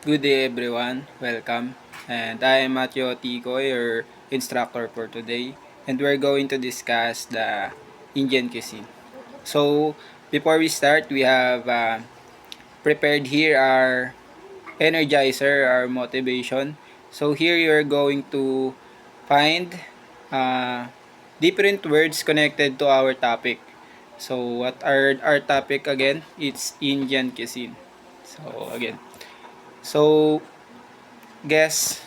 Good day everyone, welcome. And I am Matthew Tico, your instructor for today. And we're going to discuss the Indian cuisine. So, before we start, we have prepared here our energizer, our motivation. So here you're going to find uh, different words connected to our topic. So what are our topic again? It's Indian cuisine. So again, so guess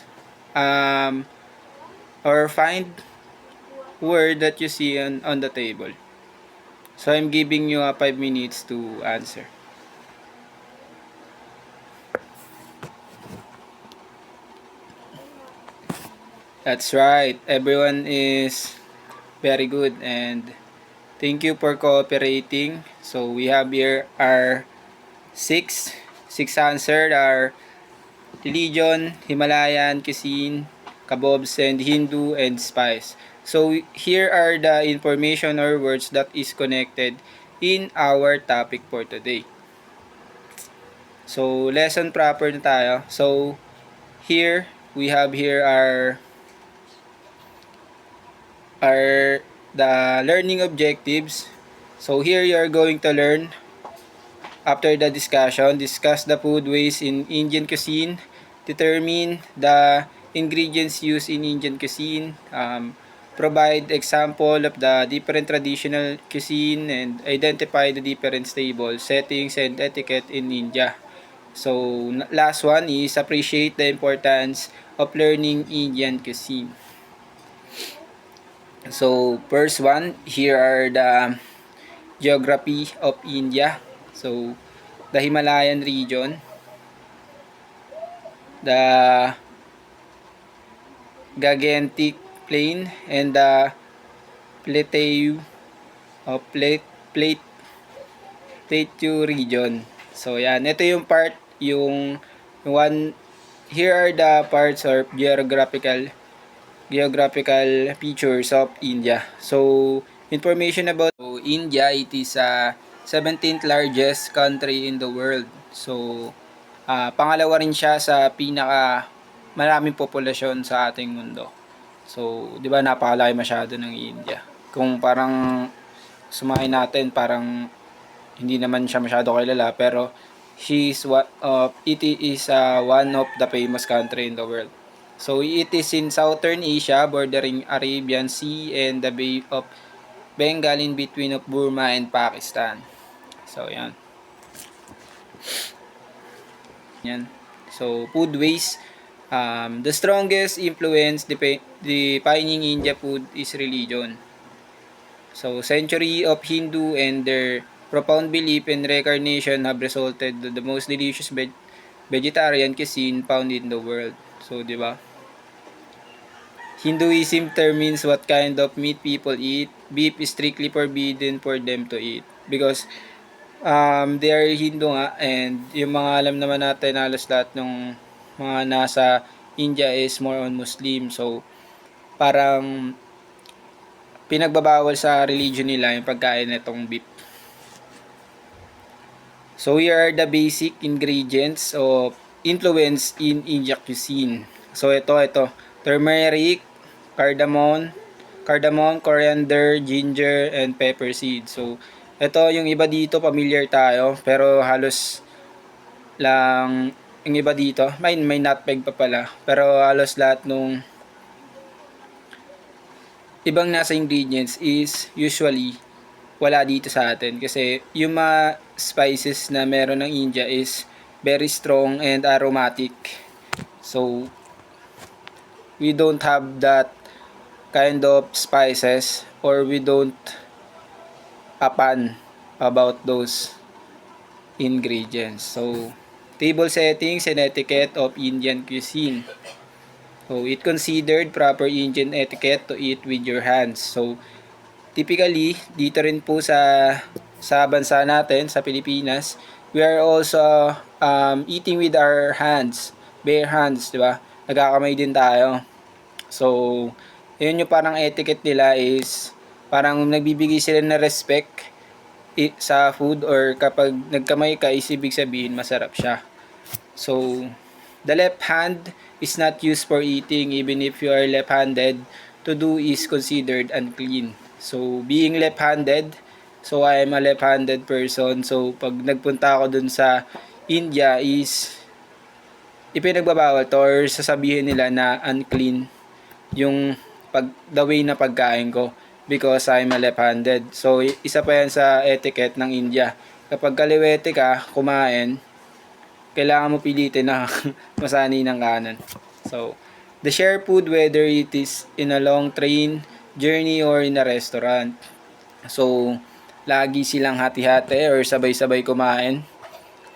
or find word that you see on the table. So I'm giving you 5 minutes to answer. That's right. Everyone is very good and thank you for cooperating. So we have here our six answered are religion, Himalayan cuisine, kabobs and Hindu and spice. So here are the information or words that is connected in our topic for today. So lesson proper na tayo. So here we have here our the learning objectives. So here you are going to learn after the discussion, discuss the food ways in Indian cuisine, determine the ingredients used in Indian cuisine, provide example of the different traditional cuisine, and identify the different stable settings and etiquette in India. So, last one is appreciate the importance of learning Indian cuisine. So, first one, here are the geography of India. So, the Himalayan region, the Gangetic Plain, and the Plateau Plate Plateau region. So, yan. Ito yung part, yung one, here are the parts of geographical features of India. So, information about India, it is 17th largest country in the world. So, pangalawa rin siya sa pinaka maraming populasyon sa ating mundo. So, 'di ba napakalaki masyado ng India. Kung parang sumain natin, parang hindi naman siya masyado kilala pero it is one of the famous country in the world. So it is in southern Asia bordering Arabian Sea and the Bay of Bengal in between of Burma and Pakistan. So yan. Yan. So food waste, the strongest influence defining India food is religion. So century of Hindu and their profound belief in reincarnation have resulted in the most delicious vegetarian cuisine found in the world. So, di ba? Hinduism determines what kind of meat people eat. Beef is strictly forbidden for them to eat because they are Hindu nga and yung mga alam naman natin halos lahat ng mga nasa India is more on Muslim. So, parang pinagbabawal sa religion nila yung pagkain nitong beef. So here are the basic ingredients of influence in Indian cuisine. So ito, turmeric, cardamom, coriander, ginger, and pepper seed. So ito yung iba dito familiar tayo pero halos lang yung iba dito, may nutmeg pa pala. Pero halos lahat nung ibang nasa ingredients is usually wala dito sa atin kasi yung mga spices na meron ng India is very strong and aromatic. So we don't have that kind of spices or we don't apan about those ingredients. So table settings and etiquette of Indian cuisine. So, it considered proper Indian etiquette to eat with your hands. So, typically, dito rin po sa bansa natin, sa Pilipinas, we are also eating with our hands, bare hands, di ba? Nagkakamay din tayo. So, yun yung parang etiquette nila is parang nagbibigay sila ng respect sa food or kapag nagkamay ka is ibig sabihin masarap siya. So, the left hand is not used for eating. Even if you are left-handed, to do is considered unclean. So being left-handed, so I am a left-handed person. So pag nagpunta ako dun sa India is ipinagbabawal to, or sasabihin nila na unclean yung the way na pagkain ko because I'm a left-handed. So isa pa yan sa etiquette ng India. Kapag kaliwete ka kumain, kailangan mo pilitin na masani ng kanan. So the share food, whether it is in a long train journey or in a restaurant. So lagi silang hati-hati or sabay-sabay kumain.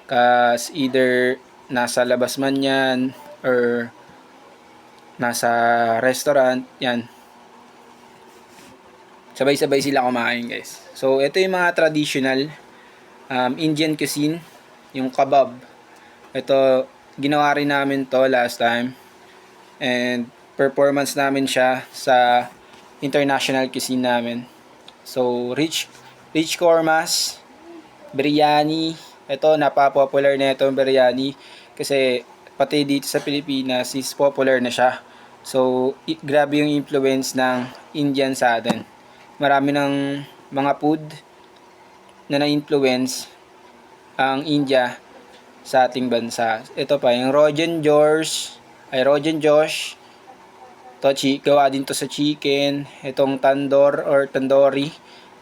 Kas either nasa labas man yan or nasa restaurant, yan. Sabay-sabay sila kumain, guys. So, ito yung mga traditional Indian cuisine, yung kebab. Ito, ginawa rin namin to last time. And performance namin siya sa international cuisine namin. So, rich kormas, biryani. Ito, napapopular na ito yung biryani. Kasi, pati dito sa Pilipinas is popular na siya. So, grabe yung influence ng Indian sa atin. Marami ng mga food na na-influence ang India sa ating bansa. Ito pa, yung Rogan Josh. Gawa din to sa chicken. Itong tandoor or tandoori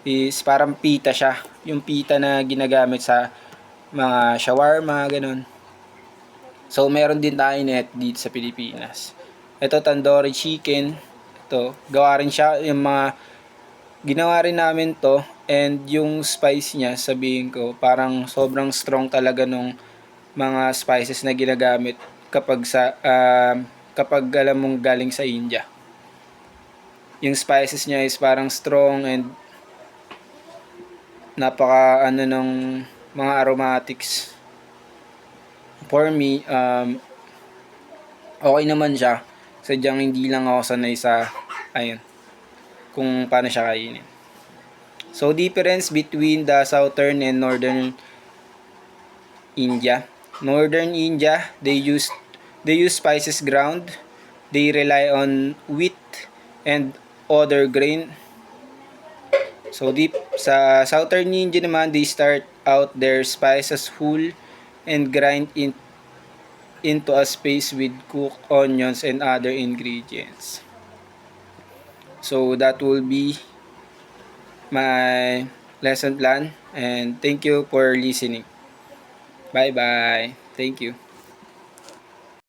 is parang pita siya. Yung pita na ginagamit sa mga shawarma, ganun. So, meron din tayo net dito sa Pilipinas. Ito, tandoori chicken. Ito, gawa rin siya. Yung mga ginawa rin namin to, and yung spice niya, sabihin ko, parang sobrang strong talaga nung mga spices na ginagamit kapag alam mong galing sa India. Yung spices niya is parang strong and napaka ng mga aromatics. For me, okay naman siya. Sadyang hindi lang ako sanay sa kung paano siya kainin. So, difference between the southern and northern India. Northern India, they use spices ground. They rely on wheat and other grain. So, sa southern India naman, they start out their spices whole and grind into a paste with cooked onions and other ingredients. So that will be my lesson plan, and thank you for listening. Bye bye. Thank you.